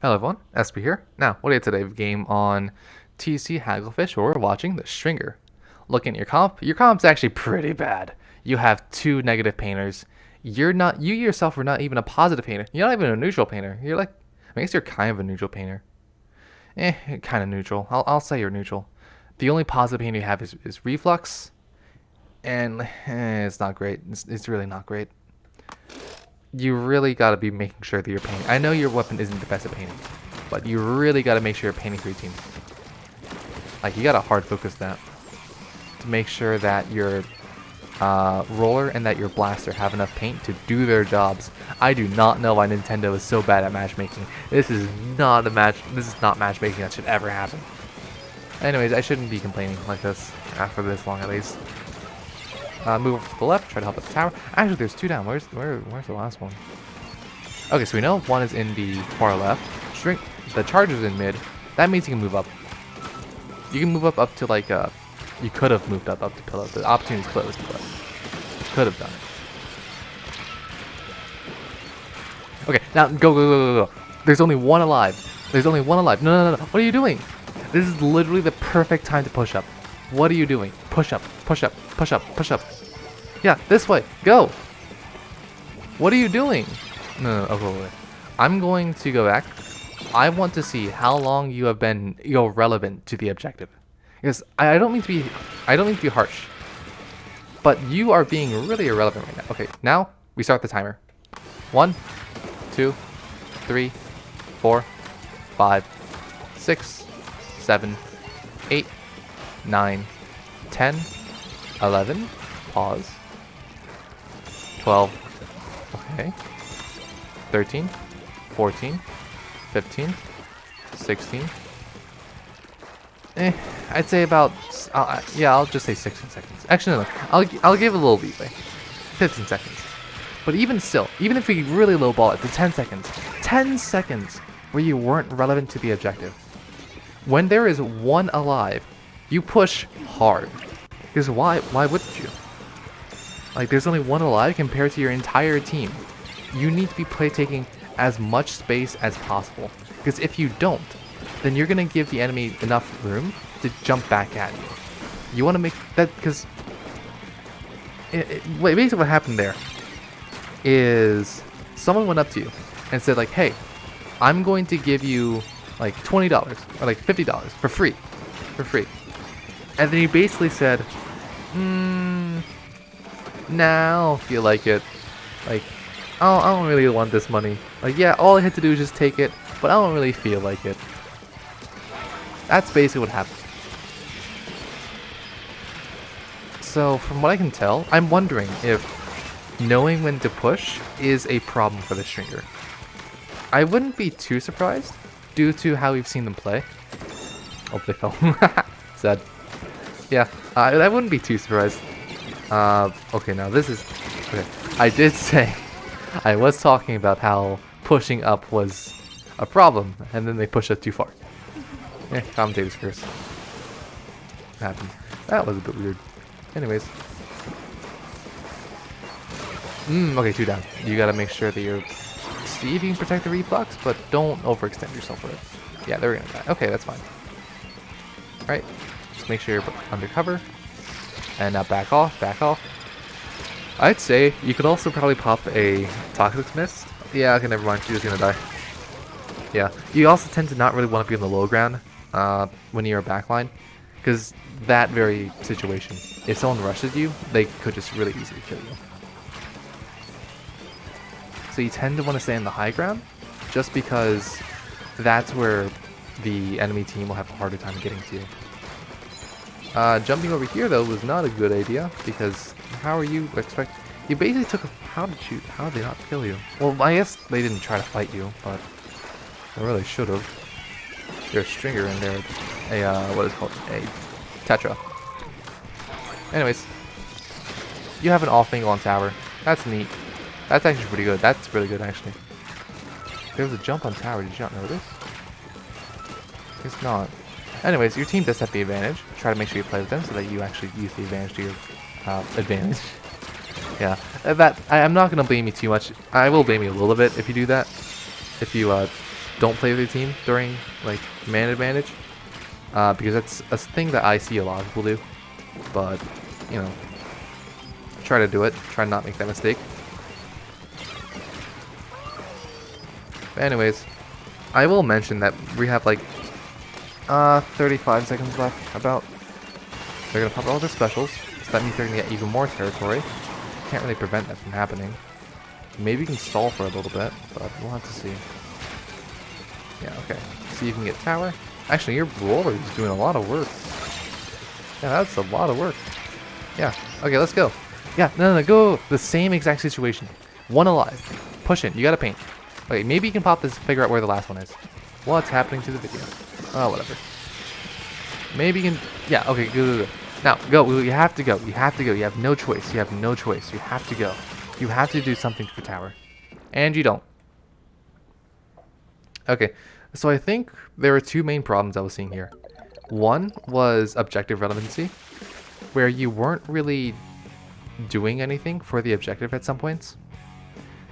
Hello everyone, Espurr here. Now, what is today's game on TC Hagglefish, where we're watching the Stringer. Looking at your comp's actually pretty bad. You have two negative painters. You yourself are not even a positive painter. You're not even a neutral painter. You're like, I guess you're kind of a neutral painter. Kind of neutral. I'll say you're neutral. The only positive painter you have is Reflux, and it's not great. It's really not great. You really got to be making sure that you're painting. I know your weapon isn't the best at painting, but you really got to make sure you're painting for your team. Like, you got to hard focus that to make sure that your roller and that your blaster have enough paint to do their jobs. I do not know why Nintendo is so bad at matchmaking. This is not matchmaking that should ever happen. Anyways, I shouldn't be complaining like this after this long at least. Move over to the left, try to help at the tower. Actually, there's two down. Where's the last one? Okay, so we know one is in the far left. The charger's in mid. That means you can move up. You can move up to like you could have moved up to pillow. The opportunity's closed, but could have done it. Okay, now go. There's only one alive. There's only one alive. No. What are you doing? This is literally the perfect time to push up. What are you doing? Push up. Yeah, this way. Go. What are you doing? No. Okay. I'm going to go back. I want to see how long you have been relevant to the objective. Because I don't mean to be harsh, but you are being really irrelevant right now. Okay, now we start the timer. 1, 2, 3, 4, 5, 6, 7, 8, 9, 10, 11, pause, 12, okay, 13, 14, 15, 16, I'd say about, yeah, I'll just say 16 seconds. Actually, no, I'll give a little leeway, 15 seconds. But even still, even if we really lowball it to 10 seconds where you weren't relevant to the objective, when there is one alive, you push hard. Because why wouldn't you? Like, there's only one alive compared to your entire team. You need to be taking as much space as possible. Because if you don't, then you're going to give the enemy enough room to jump back at you. You want to make that, because basically what happened there is someone went up to you and said like, hey, I'm going to give you like $20 or like $50 for free. And then he basically said, nah, I don't feel like it. Like, I don't really want this money. Like, yeah, all I had to do is just take it, but I don't really feel like it. That's basically what happened. So, from what I can tell, I'm wondering if knowing when to push is a problem for the Stringer. I wouldn't be too surprised, due to how we've seen them play. Oh, they fell. Sad. Yeah, I wouldn't be too surprised. Okay, now this is... Okay, I did say... I was talking about how pushing up was a problem, and then they pushed us too far. Commentator's curse. Happened. That was a bit weird. Anyways. Okay, 2 down. You gotta make sure that you're... See if you can protect the reflux, but don't overextend yourself with it. Yeah, they're gonna die. Okay, that's fine. Alright. Just make sure you're under cover. And now back off. I'd say you could also probably pop a Toxic Mist. Yeah, okay, never mind. She's just gonna die. Yeah. You also tend to not really want to be on the low ground when you're a backline. Because that very situation, if someone rushes you, they could just really easily kill you. So you tend to want to stay on the high ground, just because that's where the enemy team will have a harder time getting to you. Jumping over here though was not a good idea, because how are you expect? You basically took a... How did they not kill you? Well, I guess they didn't try to fight you, but they really should have. There's a Stringer in there. What is it called? A Tetra. Anyways, you have an off angle on tower. That's neat. That's actually pretty good. That's really good, actually. There was a jump on tower. Did you not notice? It's not. Anyways, your team does have the advantage. Try to make sure you play with them so that you actually use the advantage to your advantage. Yeah, I'm not gonna blame you too much. I will blame you a little bit if you do that. If you don't play with your team during like man advantage, because that's a thing that I see a lot of people do. But you know, try to do it. Try to not make that mistake. But anyways, I will mention that we have like 35 seconds left. About they're gonna pop all their specials, so that means they're gonna get even more territory. Can't really prevent that from happening. Maybe you can stall for a little bit, but we'll have to see. Yeah, okay. See if you can get tower. Actually, your roller is doing a lot of work. Yeah, that's a lot of work. Yeah. Okay, let's go. Yeah, no, go. The same exact situation. One alive. Push in. You gotta paint. Okay, maybe you can pop this and figure out where the last one is. What's happening to the video? Oh, whatever. Maybe you can... Yeah, okay, go. Now, go. You have to go. You have to go. You have no choice. You have no choice. You have to go. You have to do something for tower. And you don't. Okay, so I think there are two main problems I was seeing here. One was objective relevancy, where you weren't really doing anything for the objective at some points.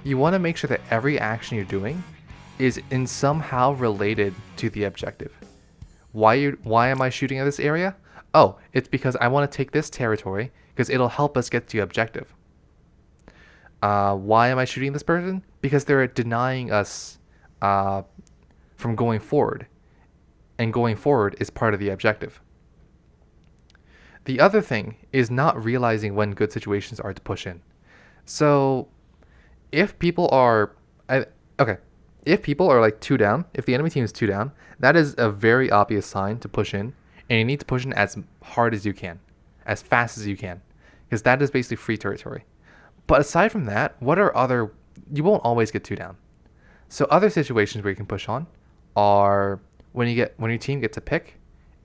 You want to make sure that every action you're doing is in somehow related to the objective. Why am I shooting at this area? Oh, it's because I want to take this territory because it'll help us get to the objective. Why am I shooting this person? Because they're denying us from going forward, and going forward is part of the objective. The other thing is not realizing when good situations are to push in. So if people are if people are like 2 down, if the enemy team is 2 down, that is a very obvious sign to push in, and you need to push in as hard as you can, as fast as you can, because that is basically free territory. But aside from that, you won't always get 2 down. So other situations where you can push on are when your team gets a pick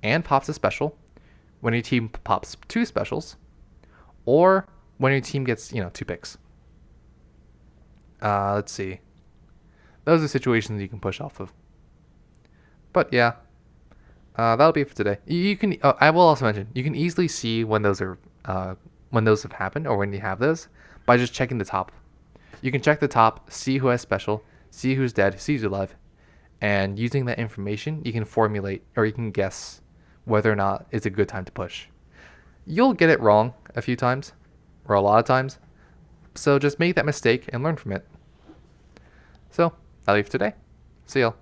and pops a special, when your team pops 2 specials, or when your team gets 2 picks. Let's see. Those are situations you can push off of. But yeah, that'll be it for today. You can. I will also mention you can easily see when those have happened or when you have those by just checking the top. You can check the top, see who has special, see who's dead, see who's alive, and using that information, you can formulate or you can guess whether or not it's a good time to push. You'll get it wrong a few times, or a lot of times, so just make that mistake and learn from it. So, that'll be it for today. See y'all.